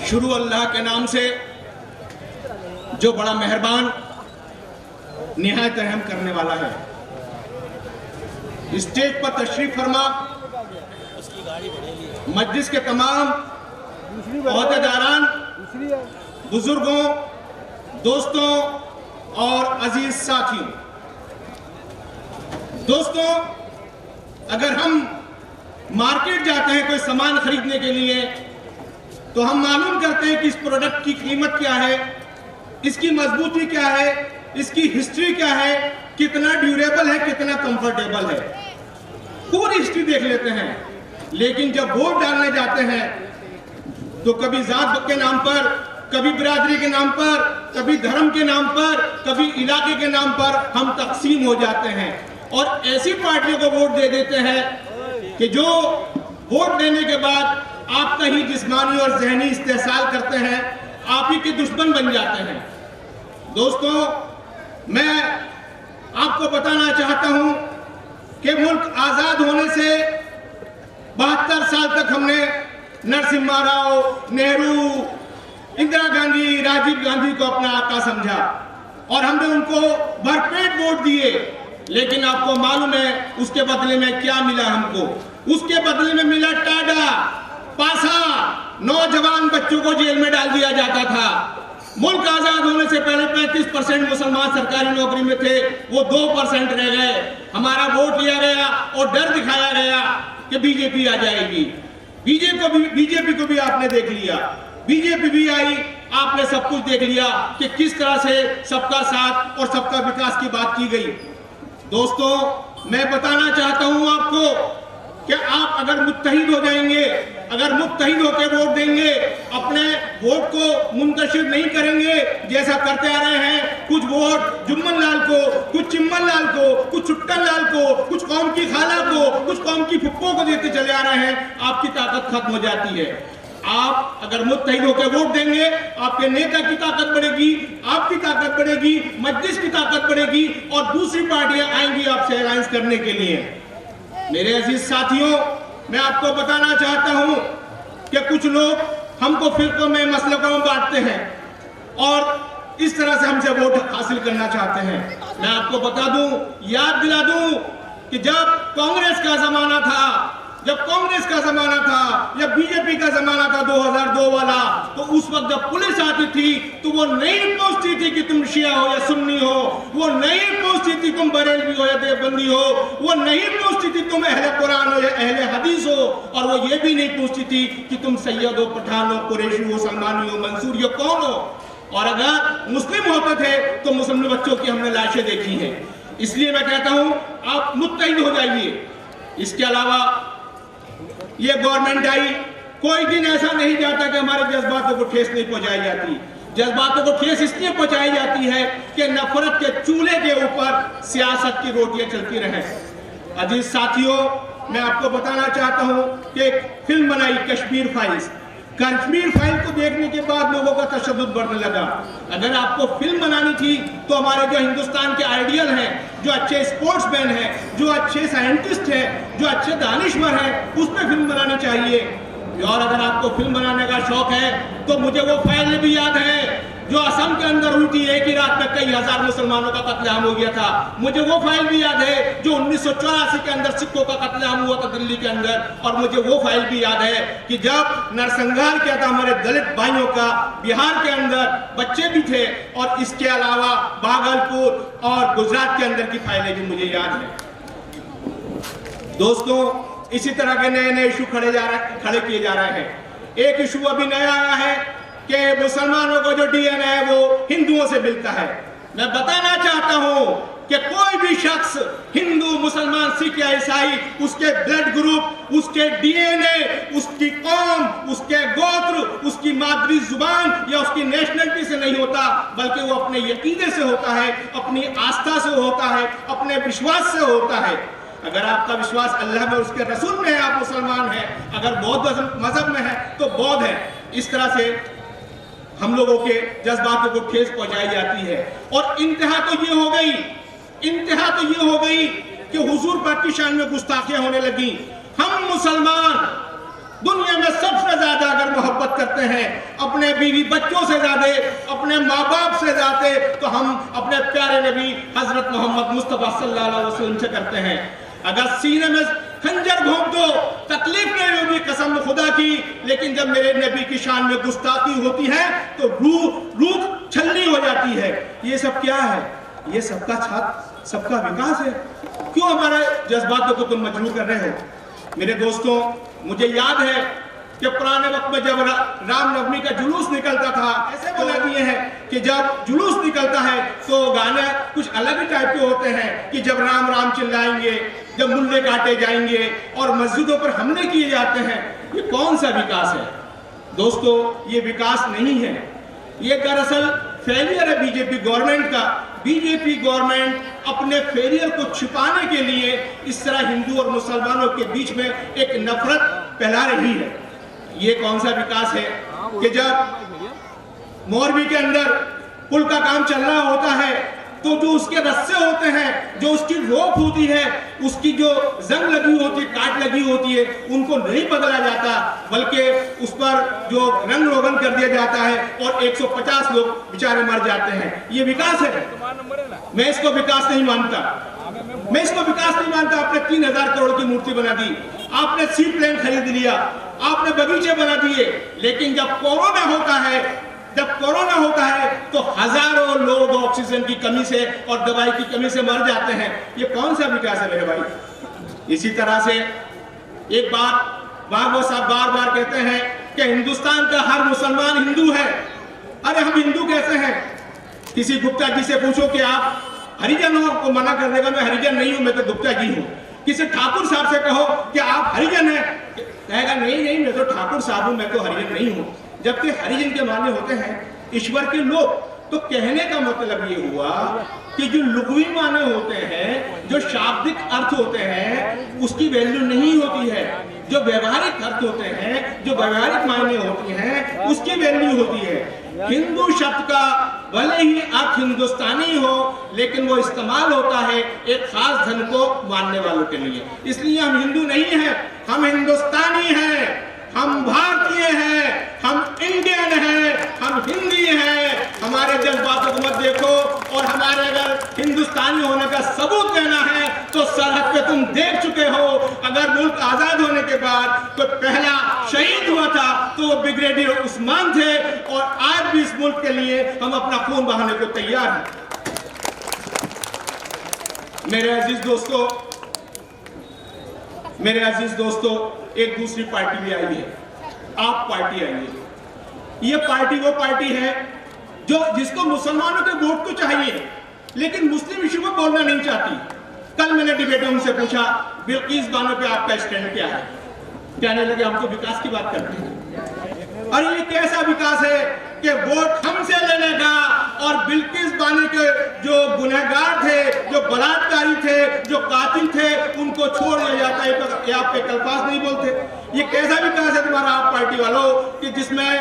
शुरू अल्लाह के नाम से जो बड़ा मेहरबान निहायत रहम करने वाला है। स्टेज पर तशरीफ फरमा मजलिस के तमाम ओहदेदारान, बुजुर्गों, दोस्तों और अजीज साथियों। दोस्तों, अगर हम मार्केट जाते हैं कोई सामान खरीदने के लिए तो हम मालूम करते हैं कि इस प्रोडक्ट की कीमत क्या है, इसकी मजबूती क्या है, इसकी हिस्ट्री क्या है, कितना ड्यूरेबल है, कितना कंफर्टेबल है, पूरी हिस्ट्री देख लेते हैं। लेकिन जब वोट डालने जाते हैं तो कभी जात के नाम पर, कभी बिरादरी के नाम पर, कभी धर्म के नाम पर, कभी इलाके के नाम पर हम तकसीम हो जाते हैं और ऐसी पार्टियों को वोट दे देते हैं कि जो वोट देने के बाद आपका ही जिस्मानी और जहनी इस्तेहसाल करते हैं, आप ही के दुश्मन बन जाते हैं। दोस्तों, मैं आपको बताना चाहता हूं कि मुल्क आजाद होने से 72 साल तक हमने नरसिम्हा राव, नेहरू, इंदिरा गांधी, राजीव गांधी को अपना आका समझा और हमने उनको भरपेट वोट दिए। लेकिन आपको मालूम है उसके बदले में क्या मिला हमको? उसके बदले में मिला टाडा, पासा, नौजवान बच्चों को जेल में डाल दिया जाता था। मुल्क आजाद होने से पहले 35% मुसलमान सरकारी नौकरी में थे, वो 2% रह गए। हमारा वोट लिया गया और डर दिखाया गया कि बीजेपी आ जाएगी। बीजेपी को भी आपने देख लिया, बीजेपी भी आई, आपने सब कुछ देख लिया कि किस तरह से सबका साथ और सबका विकास की बात की गई। दोस्तों, मैं बताना चाहता हूं आपको कि आप अगर मुत्तहिद हो जाएंगे, अगर मुत्तहिद होकर वोट देंगे, अपने वोट को मुंतशिर नहीं करेंगे जैसा करते आ रहे हैं, कुछ वोट जुम्मन लाल को, कुछ चिम्मन लाल को, कुछ छुट्टन लाल को, कुछ कौम की खाला को, कुछ कौम की फुप्पो को देते चले आ रहे हैं, आपकी ताकत खत्म हो जाती है। आप अगर मुत्तहिद होकर वोट देंगे, आपके नेता की ताकत बढ़ेगी, आपकी ताकत बढ़ेगी, मजलिस की ताकत बढ़ेगी और दूसरी पार्टियां आएंगी आपसे अलायंस करने के लिए। मेरे अजीज साथियों, मैं आपको बताना चाहता हूं कि कुछ लोग हमको फिरकों में, मसलकों में बांटते हैं और इस तरह से हमसे वोट हासिल करना चाहते हैं। मैं आपको बता दूं, याद दिला दूं कि जब कांग्रेस का जमाना था, जब कांग्रेस का जमाना था, जब बीजेपी का जमाना था 2002 वाला, तो उस वक्त जब पुलिस आती थी तो वो नहीं पूछती थी कि तुम शिया हो या सुन्नी हो, वो नहीं पूछती थी तुम बरेलवी हो या देवबंदी हो, वो नहीं पूछती थी तुम अहले कुरान हो या अहले हदीस हो, और वो ये भी नहीं पूछती थी कि तुम सैयद हो, पठान हो, कुरैशी हो, सलमानी हो, मंसूरी हो, कौन हो। और अगर मुस्लिम होते थे तो मुस्लिम बच्चों की हमने लाशें देखी हैं। इसलिए मैं कहता हूं आप मुत्तहिद हो जाइए। इसके अलावा ये गवर्नमेंट आई, कोई दिन ऐसा नहीं जाता कि हमारे जज्बातों को ठेस नहीं पहुंचाई जाती। जज्बातों को ठेस इसलिए पहुंचाई जाती है कि नफरत के चूल्हे के ऊपर सियासत की रोटियां चलती रहे। अजीज साथियों, मैं आपको बताना चाहता हूं कि एक फिल्म बनाई कश्मीर फाइल्स। कश्मीर फाइल को देखने के बाद लोगों का तशद्दुद बढ़ने लगा। अगर आपको फिल्म बनानी थी तो हमारे जो हिंदुस्तान के आइडियल हैं, जो अच्छे स्पोर्ट्समैन हैं, जो अच्छे साइंटिस्ट हैं, जो अच्छे दानिशवर हैं, उस पर फिल्म बनानी चाहिए। और अगर आपको फिल्म बनाने का शौक है तो मुझे वो फाइलें भी याद है जो असम के अंदर हुई थी। एक ही रात में कई हजार मुसलमानों का कत्लेआम हो गया था। मुझे वो फाइल भी याद है जो 1984 के अंदर सिखों का कत्लेआम हुआ था दिल्ली के अंदर। और मुझे वो फाइल भी याद है कि जब नरसंहार किया था हमारे दलित भाइयों का, बिहार के अंदर बच्चे भी थे। और इसके अलावा भागलपुर और गुजरात के अंदर की फाइलें भी मुझे याद है। दोस्तों, इसी तरह के नए नए इशू खड़े किए जा रहे हैं। एक इशू अभी नया आया है कि मुसलमानों को जो डीएनए है वो हिंदुओं से मिलता है। मैं बताना चाहता हूं कि कोई भी शख्स, हिंदू, मुसलमान, सिख या ईसाई, उसके ब्लड ग्रुप, उसके डीएनए, उसकी कौम, उसके गोत्र, उसकी मादरी जुबान या उसकी नेशनलिटी से नहीं होता, बल्कि वो अपने यकीने से होता है, अपनी आस्था से होता है, अपने विश्वास से होता है। अगर आपका विश्वास अल्लाह में, उसके रसूल में है, आप मुसलमान हैं। अगर बौद्ध मजहब में है तो बौद्ध है। इस तरह से हम लोगों के जज्बातों को ठेस पहुंचाई जाती है। और इंतहा तो ये हो गई, इंतहा तो ये हो गई कि हुजूर पाक की शान में गुस्ताखियां होने लगी। हम मुसलमान दुनिया में सबसे ज्यादा अगर मोहब्बत करते हैं अपने बीवी बच्चों से ज्यादा, अपने माँ बाप से ज्यादा, तो हम अपने प्यारे नबी हजरत मोहम्मद मुस्तफा सल्लल्लाहु अलैहि वसल्लम से करते हैं। अगर सीने में खंजर घोंप दो तकलीफ नहीं होगी कसम खुदा की, लेकिन जब मेरे नबी की शान में गुस्ताखी होती है तो रूह छलनी हो जाती है। ये सब क्या है? ये सबका छात्र, सबका विकास है। क्यों हमारे जज्बातों को तुम मजबूर कर रहे हो? मेरे दोस्तों, मुझे याद है कि पुराने वक्त में जब रामनवमी का जुलूस निकलता था, ऐसे बना दिए हैं कि जब जुलूस निकलता है तो गाने कुछ अलग ही टाइप के होते हैं कि जब राम राम चिल्लाएंगे, जब मुल्ले काटे जाएंगे और मस्जिदों पर हमले किए जाते हैं। ये कौन सा विकास है दोस्तों? ये विकास नहीं है, ये दरअसल फेलियर है बीजेपी गवर्नमेंट का। बीजेपी गवर्नमेंट अपने फेलियर को छिपाने के लिए इस तरह हिंदू और मुसलमानों के बीच में एक नफरत फैला रही है। ये कौन सा विकास है कि जब मोरबी के अंदर पुल का काम चल रहा होता है तो जो उसके रस्से होते हैं, जो उसकी रोप होती है, उसकी जो जंग लगी होती है, काट लगी होती है, उनको नहीं बदला जाता, बल्कि उस पर जो रंग रोगन कर दिया जाता है और 150 लोग बेचारे मर जाते हैं। ये विकास है? मैं इसको विकास नहीं मानता, मैं इसको विकास नहीं मानता। आपने 3000 करोड़ की मूर्ति बना दी, आपने सी प्लेन खरीद लिया, आपने बगीचे बना दिए, लेकिन जब कोरोना होता है तो हजारों लोग ऑक्सीजन की कमी से और दवाई की कमी से मर जाते हैं। ये कौन सा विकास है मेरे भाई? इसी तरह से एक बात बाबा साहब बार बार कहते हैं कि हिंदुस्तान का हर मुसलमान हिंदू है। अरे हम हिंदू कैसे हैं? किसी गुप्ता जी से पूछो कि आप हरिजन हो, को मना कर देगा मैं हरिजन नहीं हूं, मैं तो गुप्ता जी हूं। किसी ठाकुर साहब से कहो कि आप हरिजन हैं, कहेगा नहीं मैं तो ठाकुर साहब हूं, मैं तो हरिजन नहीं हूं। जबकि हरिजन के माने होते हैं ईश्वर के लोग। तो कहने का मतलब ये हुआ कि जो लुग़वी माने होते हैं, जो शाब्दिक अर्थ होते हैं, उसकी वैल्यू नहीं होती है। जो व्यवहारिक अर्थ होते हैं, जो व्यवहारिक मायने होती हैं, उसकी वैल्यू होती है। हिंदू शब्द का भले ही अर्थ हिंदुस्तानी हो, लेकिन वो इस्तेमाल होता है एक खास धन को मानने वालों के लिए। इसलिए हम हिंदू नहीं हैं, हम हिंदुस्तानी हैं, हम भारतीय हैं, हम इंडियन हैं, हम हिंदी हैं। हमारे जज्बातों को मत देखो, और हमारे अगर हिंदुस्तानी होने का सबूत देना है तो सरहद पे तुम देख चुके हो। अगर मुल्क आजाद होने के बाद तो पहला शहीद हुआ था तो वो ब्रिगेडियर उस्मान थे, और आज भी इस मुल्क के लिए हम अपना खून बहाने को तैयार हैं। मेरे अजीज दोस्तों, एक दूसरी पार्टी भी आई है, आप पार्टी आई है। ये पार्टी वो पार्टी है जो जिसको मुसलमानों के वोट तो चाहिए, लेकिन मुस्लिम इशू में बोलना नहीं चाहती। कल मैंने डिबेट में उनसे पूछा, बिल्किस बानो पे आपका स्टैंड क्या है? कहने लगे हम तो विकास की बात करते हैं। और ये कैसा विकास है कि वोट हमसे लेने का, और बिल्किस बानो के जो गुनहगार थे, जो बलात्कारी थे, जो कातिल थे, उनको छोड़ दिया जाता है। तो आप पे कल्पास नहीं बोलते। ये कैसा विकास है तुम्हारा आप पार्टी वालों कि जिसमें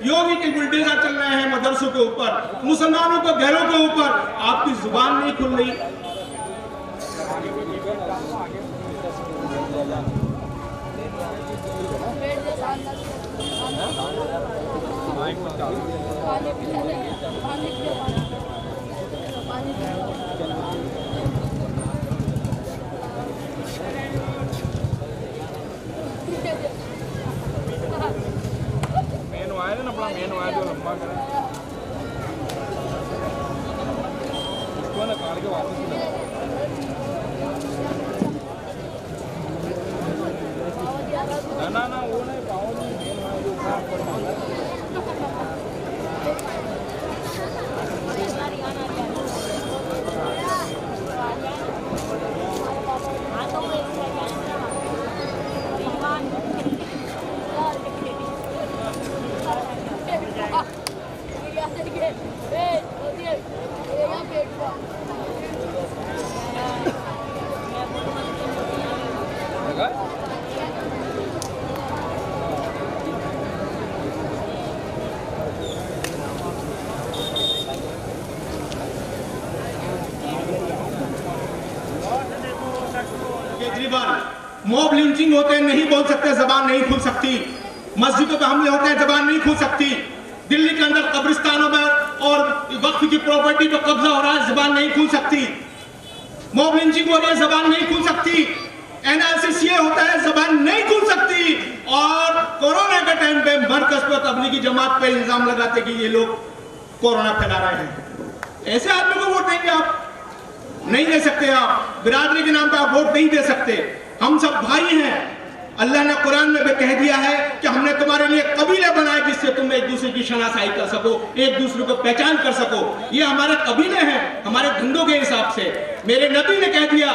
योगी के बुलडोजर चल रहे हैं मदरसों के ऊपर, मुसलमानों के घरों के ऊपर, आपकी जुबान नहीं खुल रही। मेन वायर जो लंबा करें इसको ना काट के वापस ना वो नहीं पाओ नहीं मेन वायर जो मॉब लिंचिंग होते हैं, नहीं बोल सकते, जबान नहीं खुल सकती। मस्जिदों पे हमले होते हैं, जबान नहीं खुल सकती। दिल्ली के अंदर कब्रिस्तानों में और वक्फ की प्रॉपर्टी पर कब्जा हो रहा है, जबान नहीं खुल सकती। मॉब लिंचिंग हो रही है, जबान नहीं खुल सकती। एनालिसिस ये होता है, जबान नहीं खुल सकती। और कोरोना के टाइम पे मरकज पर तबलीगी जमात पे इल्जाम लगाते कि ये लोग कोरोना फैला रहे हैं। ऐसे आदमी को वोट देंगे आप? नहीं दे सकते। आप बिरादरी के नाम पे आप वोट नहीं दे सकते। हम सब भाई हैं। अल्लाह ने कुरान में भी कह दिया है कि हमने तुम्हारे लिए कबीले बनाए जिससे तुम एक दूसरे की शनासाई कर सको, एक दूसरे को पहचान कर सको। ये हमारे कबीले हैं, हमारे धंधों के हिसाब से। मेरे नबी ने कह दिया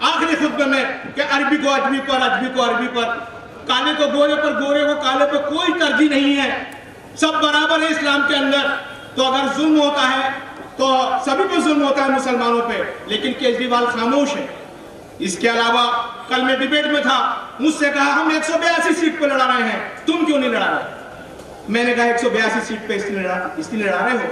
आखिरी खुतबे में कि अरबी को अजमी पर, अजमी को अरबी पर, काले को गोरे पर, गोरे को काले पर कोई तरजीह नहीं है। सब बराबर है इस्लाम के अंदर। तो अगर जुल्म होता है तो सभी पे जुल्म होता है, मुसलमानों पे। लेकिन केजरीवाल खामोश है। इसके अलावा कल मैं डिबेट में था, मुझसे कहा हम 182 सीट पे लड़ा रहे हैं, तुम क्यों नहीं लड़ा रहे? मैंने कहा 182 सीट पे इसलिए लड़ा रहे हो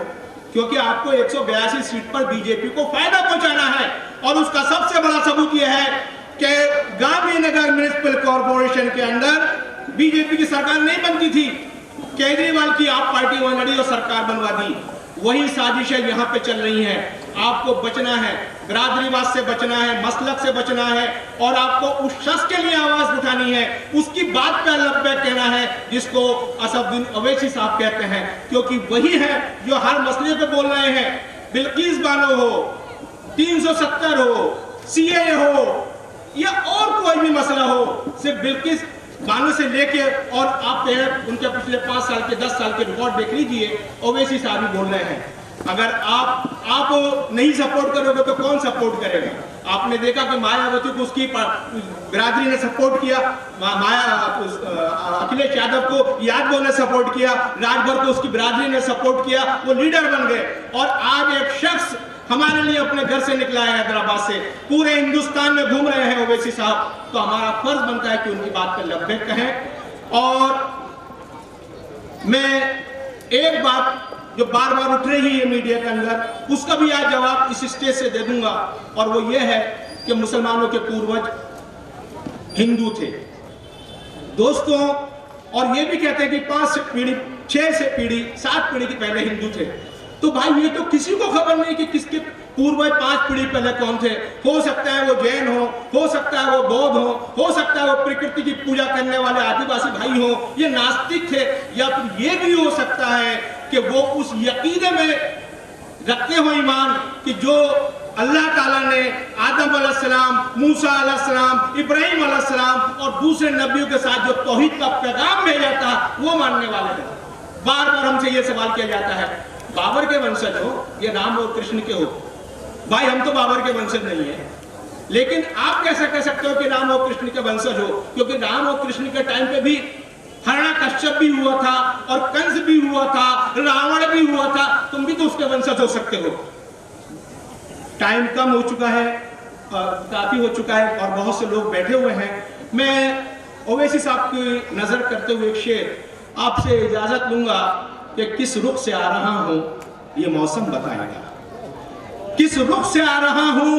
क्योंकि आपको 182 सीट पर बीजेपी को फायदा पहुंचाना है। और उसका सबसे बड़ा सबूत यह है कि गांधीनगर म्युनिसिपल कॉर्पोरेशन के अंदर बीजेपी की सरकार नहीं बनती थी। केजरीवाल की आप पार्टी वहां लड़ी और सरकार बनवा दी। वही साजिशें यहाँ पे चल रही हैं। आपको बचना है, बिरादरीवाद से बचना है, मसलक से बचना है, और आपको उस शख्स के लिए आवाज उठानी है, उसकी बात पे लब्बैक कहना है जिसको असदुद्दीन अवैसी साहब कहते हैं, क्योंकि वही है जो हर मसले पे बोल रहे हैं। बिल्किस बानो हो, 370 हो, सीएए हो या और कोई भी मसला हो, सिर्फ बिल्किस बानो से लेके और आप उनके पिछले 5 साल के 10 साल के रिकॉर्ड देख लीजिए, ओवैसी साहब ही बोल रहे हैं। अगर आप नहीं सपोर्ट करोगे तो कौन सपोर्ट करेगा? आपने देखा कि मायावती को उसकी बिरादरी ने सपोर्ट किया, अखिलेश यादव को यादव ने सपोर्ट किया, राजभर को उसकी बिरादरी ने सपोर्ट किया, वो लीडर बन गए। और आज एक शख्स हमारे लिए अपने घर से निकला है, हैदराबाद से, पूरे हिंदुस्तान में घूम रहे हैं ओवैसी साहब। तो हमारा फर्ज बनता है कि उनकी बात पर लब्बैक कहें। और मैं एक बात जो बार बार उठ रही है मीडिया के अंदर, उसका भी आज जवाब इस स्टेज से दे दूंगा, और वो ये है कि मुसलमानों के पूर्वज हिंदू थे दोस्तों। और ये भी कहते हैं कि 5 पीढ़ी, 6 से पीढ़ी, 7 पीढ़ी के पहले हिंदू थे। तो भाई ये तो किसी को खबर नहीं कि किसके पूर्वज 5 पीढ़ी पहले कौन थे। हो सकता है वो जैन हो सकता है वो बौद्ध हो सकता है वो प्रकृति की पूजा करने वाले आदिवासी भाई हो, ये नास्तिक थे, या फिर ये भी हो सकता है कि वो उस यकीने में रखते हो ईमान कि जो अल्लाह ताला ने आदम अलैहिस्सलाम, मूसा अलैहिस्सलाम, इब्राहिम अलैहिस्सलाम और दूसरे नबियों के साथ जो तौहीद का पैगाम भेजा था वो मानने वाले हैं। बार बार हमसे ये सवाल किया जाता है, बाबर के वंशज हो या राम और कृष्ण के हो? भाई हम तो बाबर के वंशज नहीं है, लेकिन आप कैसे कह सकते हो कि राम और कृष्ण के वंशज हो? क्योंकि राम और कृष्ण के टाइम पे भी हिरण्यकश्यप भी हुआ था और कंस भी हुआ था, रावण भी हुआ था, तुम भी तो उसके वंशज हो सकते हो। टाइम कम हो चुका है, काफी हो चुका है और बहुत से लोग बैठे हुए हैं। मैं ओवैसी साहब की नजर करते हुए एक शेर आपसे इजाजत लूंगा कि किस रुख से आ रहा हूं ये मौसम बताएगा, किस रुख से आ रहा हूं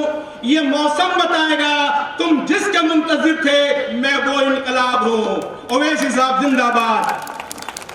ये मौसम बताएगा, तुम जिसके मुंतजिर थे मैं वो इनकलाब हूं। ओवैसी साहब जिंदाबाद।